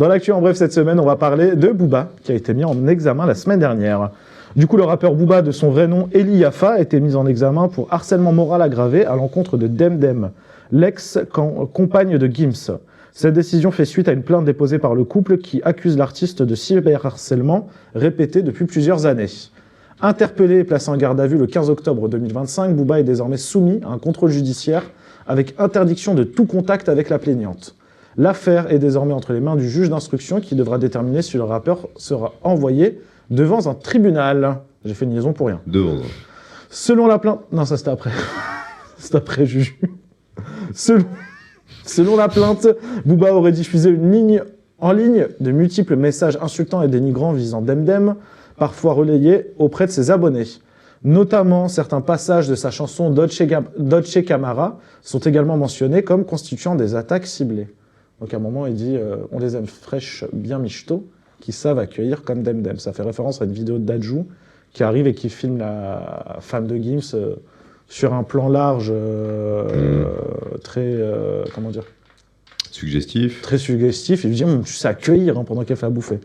Dans l'actu en bref cette semaine, on va parler de Booba, qui a été mis en examen la semaine dernière. Du coup, le rappeur Booba, de son vrai nom Eli Yafa, a été mis en examen pour harcèlement moral aggravé à l'encontre de Demdem, l'ex-compagne de Gims. Cette décision fait suite à une plainte déposée par le couple qui accuse l'artiste de cyberharcèlement répété depuis plusieurs années. Interpellé et placé en garde à vue le 15 octobre 2025, Booba est désormais soumis à un contrôle judiciaire avec interdiction de tout contact avec la plaignante. L'affaire est désormais entre les mains du juge d'instruction qui devra déterminer si le rappeur sera envoyé devant un tribunal. J'ai fait une liaison pour rien. Devant. Selon la plainte... Non, ça c'était après. C'est après, Juju. Selon la plainte, Booba aurait diffusé en ligne de multiples messages insultants et dénigrants visant Demdem, parfois relayés auprès de ses abonnés. Notamment, certains passages de sa chanson Dolce Camara sont également mentionnés comme constituant des attaques ciblées. Donc à un moment, il dit on les aime fraîches, bien michto, qui savent accueillir comme Demdem. Ça fait référence à une vidéo de Dadju qui arrive et qui filme la femme de Gims sur un plan large, très... comment dire ? Suggestif. Très suggestif. Il lui dit tu sais accueillir pendant qu'elle fait à bouffer.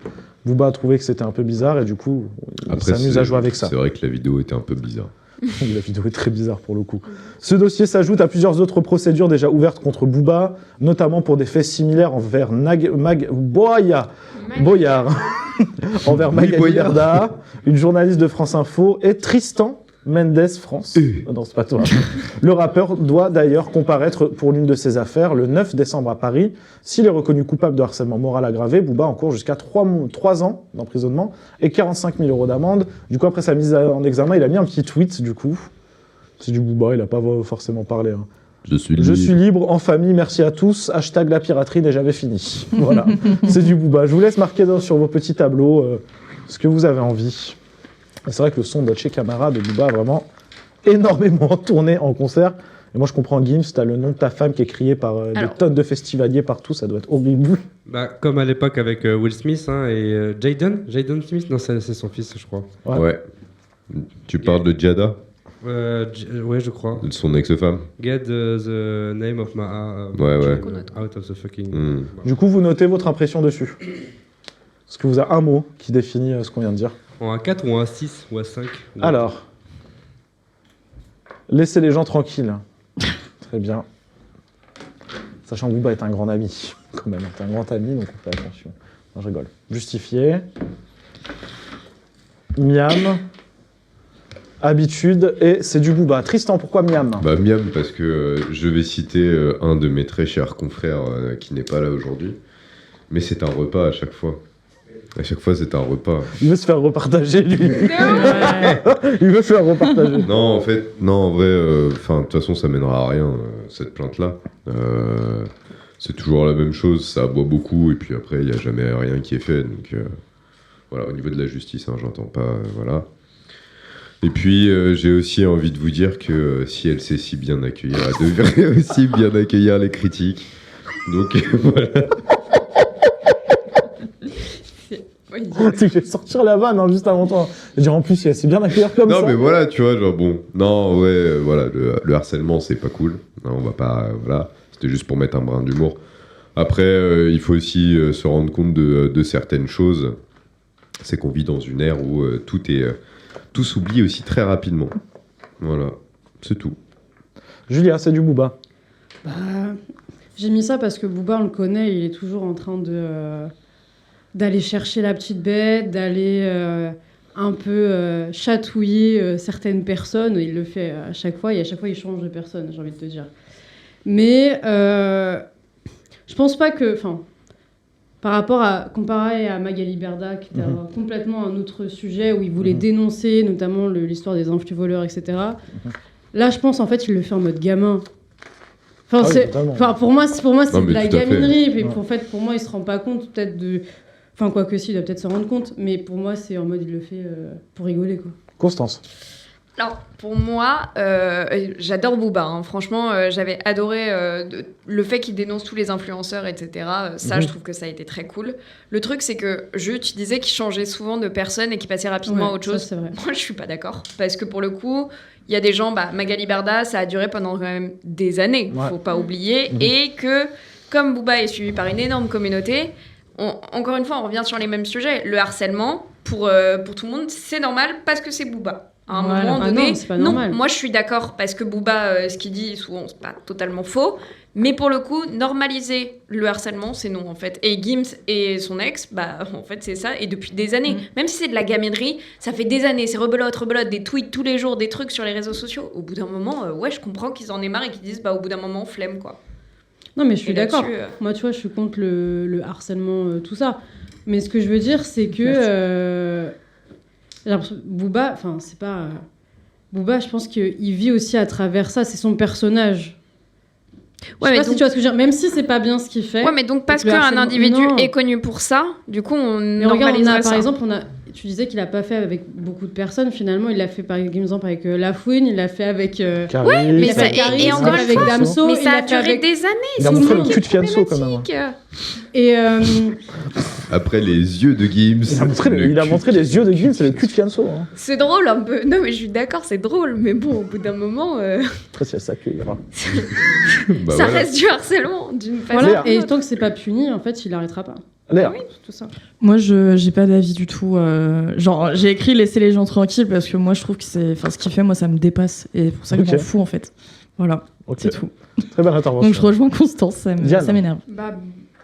Booba a trouvé que c'était un peu bizarre et du coup, il s'amuse à jouer avec ça. C'est vrai que la vidéo était un peu bizarre. La vidéo est très bizarre pour le coup. Ce dossier s'ajoute à plusieurs autres procédures déjà ouvertes contre Booba, notamment pour des faits similaires envers Boyard, envers Magali Berda, une journaliste de France Info, et Tristan Mendes France. Non, c'est pas toi. Le rappeur doit d'ailleurs comparaître pour l'une de ses affaires le 9 décembre à Paris. S'il est reconnu coupable de harcèlement moral aggravé, Booba encourt jusqu'à 3 ans d'emprisonnement et 45 000 € d'amende. Du coup, après sa mise en examen, il a mis un petit tweet, du coup. C'est du Booba, il n'a pas forcément parlé. Hein. Je suis libre, en famille, merci à tous. Hashtag la piraterie n'est jamais finie. Voilà, c'est du Booba. Je vous laisse marquer sur vos petits tableaux ce que vous avez envie. C'est vrai que le son de Dolce Camara de Booba a vraiment énormément tourné en concert. Et moi, je comprends, Gims, t'as le nom de ta femme qui est crié par des tonnes de festivaliers partout, ça doit être horrible. Bah, comme à l'époque avec Will Smith et Jaden Smith, non, c'est son fils, je crois. Ouais. Tu parles de Jada ouais, je crois. De son ex-femme. Get the name of my... ouais. Out of the fucking... Du coup, vous notez votre impression dessus. Est-ce que vous avez un mot qui définit ce qu'on vient de dire ? En A4 ou en A6 ou A5 Alors, laissez les gens tranquilles. Très bien. Sachant que Booba est un grand ami, quand même. C'est un grand ami, donc on fait attention. Non, je rigole. Justifié. Miam. Habitude. Et c'est du Booba. Tristan, pourquoi Miam ? Bah Miam, parce que je vais citer un de mes très chers confrères qui n'est pas là aujourd'hui. Mais c'est un repas à chaque fois. À chaque fois, c'est un repas. Il veut se faire repartager, lui. Il veut faire repartager. Non, en vrai, de toute façon, ça mènera à rien, cette plainte-là. C'est toujours la même chose, ça aboie beaucoup, et puis après, il n'y a jamais rien qui est fait. Donc, voilà, au niveau de la justice, j'entends pas, voilà. Et puis, j'ai aussi envie de vous dire que si elle sait si bien accueillir, elle devrait aussi bien accueillir les critiques. Donc, voilà. C'est que je vais sortir la vanne juste avant toi. Je vais dire en plus, il c'est bien d'accueillir comme ça. Non, mais voilà, tu vois, genre bon. Non, ouais, voilà, le harcèlement, c'est pas cool. Non, on va pas. Voilà. C'était juste pour mettre un brin d'humour. Après, il faut aussi se rendre compte de certaines choses. C'est qu'on vit dans une ère où tout s'oublie aussi très rapidement. Voilà, c'est tout. Julia, c'est du Booba. J'ai mis ça parce que Booba, on le connaît, il est toujours en train d'aller chercher la petite bête, d'aller un peu chatouiller certaines personnes. Il le fait à chaque fois, et à chaque fois, il change de personne, j'ai envie de te dire. Mais je pense pas que... Par rapport à... Comparé à Magali Berda, qui était complètement un autre sujet, où il voulait dénoncer notamment l'histoire des influvoleurs, etc. Là, je pense, en fait, il le fait en mode gamin. Pour moi, c'est de la gaminerie. Et pour moi, il se rend pas compte peut-être de... Enfin, quoi que si, il doit peut-être se rendre compte, mais pour moi, c'est en mode, il le fait pour rigoler, quoi. Constance. Alors, pour moi, j'adore Booba. Franchement, j'avais adoré le fait qu'il dénonce tous les influenceurs, etc. Ça, je trouve que ça a été très cool. Le truc, c'est que tu disais qu'il changeait souvent de personne et qu'il passait rapidement à autre chose. Ça, c'est vrai. Moi, je suis pas d'accord. Parce que pour le coup, il y a des gens, Magali Berda, ça a duré pendant quand même des années, faut pas oublier. Et que, comme Booba est suivi par une énorme communauté, encore une fois, on revient sur les mêmes sujets. Le harcèlement, pour tout le monde, c'est normal parce que c'est Booba. À un moment donné, non, c'est pas normal. moi je suis d'accord parce que Booba, ce qu'il dit, souvent, c'est pas totalement faux. Mais pour le coup, normaliser le harcèlement, c'est non en fait. Et Gims et son ex, bah en fait c'est ça. Et depuis des années, même si c'est de la gaménerie, ça fait des années, c'est rebelote, des tweets tous les jours, des trucs sur les réseaux sociaux. Au bout d'un moment, ouais, je comprends qu'ils en aient marre et qu'ils disent, bah au bout d'un moment, flemme quoi. Non, mais je suis Et d'accord. là-dessus, Moi, tu vois, je suis contre le harcèlement, tout ça. Mais ce que je veux dire, c'est que j'ai l'impression- Booba, enfin, c'est pas. Booba, je pense qu'il vit aussi à travers ça. C'est son personnage. Ouais, Je sais mais pas si tu vois ce que je veux dire. Même si c'est pas bien ce qu'il fait. Ouais, mais donc parce Le qu'un harcèlement- individu non. est connu pour ça, du coup on Mais regarde, normaliserait par ça. exemple, tu disais qu'il a pas fait avec beaucoup de personnes. Finalement, il l'a fait par exemple avec Lafouine, il l'a fait avec. Carré, mais il a ça- fait avec Caris, et il encore l'a fait une avec fois, Damso, mais il ça l'a a fait duré avec- des années. Il a c'est montré ça le qui est cul de Fianso, quand même. problématique. Et Après les yeux de Gims. Il a montré, le il a cul montré de les yeux de Gims et le cul de Fianso. Hein. C'est drôle un peu. Non mais je suis d'accord, c'est drôle, mais bon, au bout d'un moment, Après, c'est ça qu'il y aura. Bah ça voilà. reste du harcèlement d'une façon. voilà. ou Et d'une autre. tant que c'est pas puni, en fait, il arrêtera pas. Léa. Tout ça. Moi, je j'ai pas d'avis du tout. Genre, j'ai écrit laisser les gens tranquilles parce que moi, je trouve que ce qu'il fait, moi, ça me dépasse et c'est pour ça que Ok. je m'en fous en fait. Voilà, Ok. c'est tout. Très belle intervention. Donc je rejoins Constance, Diane. ça m'énerve. Bah,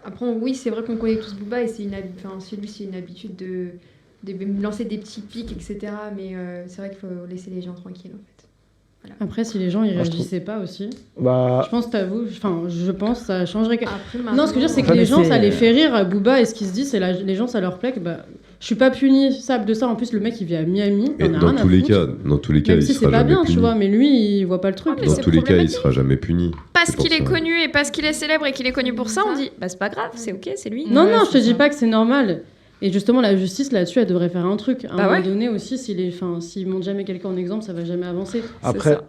après, oui, c'est vrai qu'on connaît tous Booba et c'est chez lui, c'est une habitude de me lancer des petits pics, etc. Mais c'est vrai qu'il faut laisser les gens tranquilles, en fait. Après, si les gens y Moi, je réagissaient pas aussi, Bah, je pense, je pense que ça changerait. Après, Non, ce que je veux dire, c'est que Ouais, les mais gens, c'est- ça les fait rire. Booba, et ce qu'il se dit, c'est les gens, ça leur plaît. Que, bah, je suis pas puni de ça. En plus, le mec, il vit à Miami. Et Il en a dans rien à tous les foutre. cas, Même il si sera c'est pas jamais bien, puni. tu vois. Mais lui, il voit pas le truc. mais Dans c'est tous les cas, il problématique. sera jamais puni. Parce C'est pour qu'il est ça. connu et parce qu'il est célèbre et qu'il est connu pour ça, on dit bah c'est pas grave, c'est ok, c'est lui. Non, Ouais, non, je te c'est dis ça. pas que c'est normal. Et justement, la justice, là-dessus, elle devrait faire un truc. À un Bah moment ouais. donné aussi, s'ils montent jamais quelqu'un en exemple, ça va jamais avancer.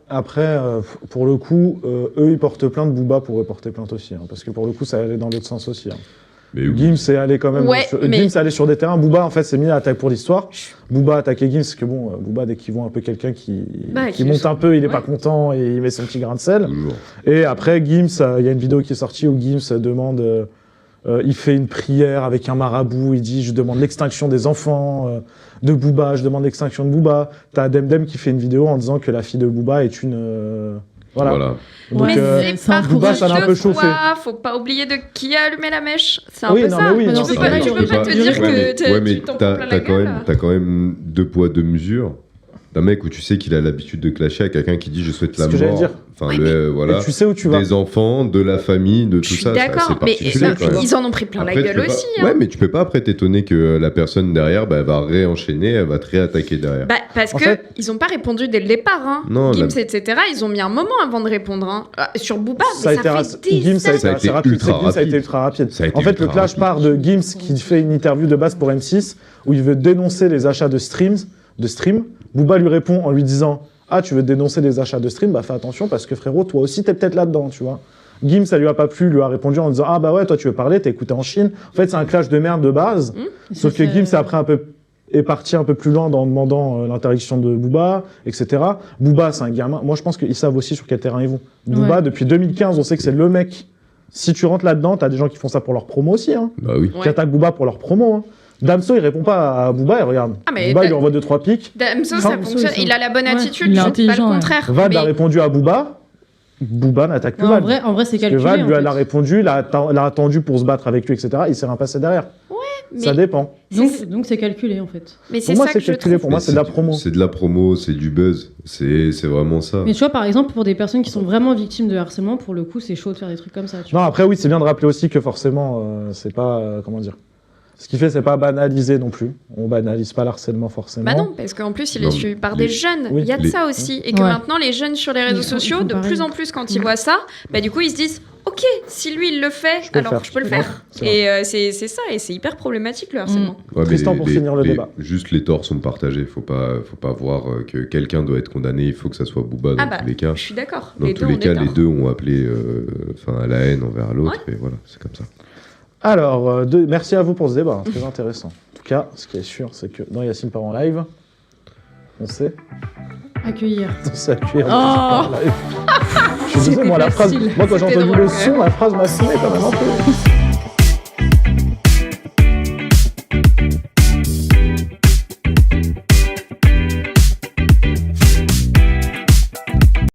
après, pour le coup, eux, ils portent plainte. Booba pourrait porter plainte aussi. Hein, parce que pour le coup, ça allait dans l'autre sens aussi. Hein. Mais oui. Gims est allé quand même. Ouais, mais- Gims est allé sur des terrains. Booba, en fait, s'est mis à attaquer pour l'histoire. Booba a attaqué Gims, parce que bon, Booba, dès qu'il voit un peu quelqu'un qui Qui monte un peu, il est pas ouais. content et il met son petit grain de sel. Toujours. Et après, Gims, il y a une vidéo qui est sortie où Gims demande. Il fait une prière avec un marabout. Il dit: je demande l'extinction des enfants de Booba. Je demande l'extinction de Booba. T'as Demdem qui fait une vidéo en disant que la fille de Booba est une. Voilà. Voilà. Donc, Mais c'est c'est pas un Booba, ça l'a un peu chauffé. quoi, faut pas oublier de qui a allumé la mèche. C'est un Oui, peu non, ça. mais oui, non, tu c'est peux pas, pareil, tu on peux pas peut te pas- dire Ouais, que mais tu t'en prends t'as plein la quand gueule. même, t'as quand même deux poids, deux mesures. D'un mec où tu sais qu'il a l'habitude de clasher à quelqu'un qui dit je souhaite la C'est ce que j'allais mort. dire. Enfin, Ouais, voilà. Et tu sais où tu vas. Des enfants, de la famille, de Je tout suis ça. d'accord, c'est mais particulier quand même. ils en ont pris plein Après, la tu gueule peux pas- aussi. Ouais, hein. mais tu peux pas après t'étonner que la personne derrière, bah, elle va réenchaîner, elle va te réattaquer derrière. Bah, parce En que fait- ils ont pas répondu dès le départ. Hein. Non, Gims, la- etc. Ils ont mis un moment avant de répondre. Hein. Sur Booba, Ça a mais été ça ras- fait des Gims, ça a années. été Ça a assez été rapide. ultra Gims, ça a été rapide. ultra rapide. Ça a été En fait, le ultra clash rapide. part de Gims qui fait une interview de base pour M6 où il veut dénoncer les achats de stream. Booba lui répond en lui disant: ah, tu veux dénoncer les achats de stream? Bah fais attention parce que frérot, toi aussi t'es peut-être là-dedans, tu vois. Gims, ça lui a pas plu, lui a répondu en disant: ah bah ouais, toi tu veux parler, t'es écouté en Chine. En fait, c'est un clash de merde de base. Sauf que Gims après est parti un peu plus loin en demandant l'interdiction de Booba, etc. Booba, c'est un gamin. Moi, je pense qu'ils savent aussi sur quel terrain ils vont. Booba, Ouais. depuis 2015, on sait que c'est le mec. Si tu rentres là-dedans, t'as des gens qui font ça pour leur promo aussi, hein, Bah oui. Ouais. qui attaquent Booba pour leur promo. Hein. Damso, il répond pas à Booba, et regarde. Ah, mais Booba, il lui envoie 2-3 pics. Damso, Enfin, ça fonctionne. Il a la bonne Ouais. attitude, Il est je dis pas le intelligent, ouais. contraire. Vald mais- a répondu à Booba. Booba n'attaque plus Non, Vald. en vrai, c'est Parce que calculé. Vald en lui fait. elle a répondu, l'a attendu pour se battre avec lui, etc. Il s'est rien passé derrière. mais- Ça dépend. Donc c'est calculé en fait. Mais c'est Pour moi, ça c'est que je calculé. trouve. Pour moi, Mais c'est de la promo. C'est de la promo, c'est du buzz. C'est vraiment ça. Mais tu vois, par exemple, pour des personnes qui sont vraiment victimes de harcèlement, pour le coup, c'est chaud de faire des trucs comme ça. Tu Non, vois. après, oui, c'est bien de rappeler aussi que forcément, c'est pas. Comment dire. Ce qu'il fait, c'est pas banaliser non plus. On banalise pas l'harcèlement forcément. Bah non, parce qu'en plus, il est Non, suivi par les- des jeunes. oui, Il y a de les- ça aussi. Et que Ouais. maintenant, les jeunes sur les réseaux Ils font sociaux, de pareil. plus en plus, quand ils voient ça, bah du coup, ils se disent ok, si lui, il le fait, Je peux le alors faire. je peux le Ouais, faire. c'est Et c'est ça, et c'est hyper problématique le harcèlement. Ouais, mais Tristan, pour finir le débat. Juste les torts sont partagés. Faut pas voir que quelqu'un doit être condamné. Il faut que ça soit Booba dans Ah bah, tous les cas. je suis d'accord. Dans tous les cas, les deux ont appelé à la haine envers l'autre. Et voilà, c'est comme ça. Alors, merci à vous pour ce débat, hein, très intéressant. En tout cas, ce qui est sûr, c'est que dans Yacine part en live, on sait Accueillir. accueillir. Oh. Je suis désolé, moi, la phrase, facile. moi quand j'ai C'était entendu drôle, le quand son, la phrase m'a sonné quand même un peu.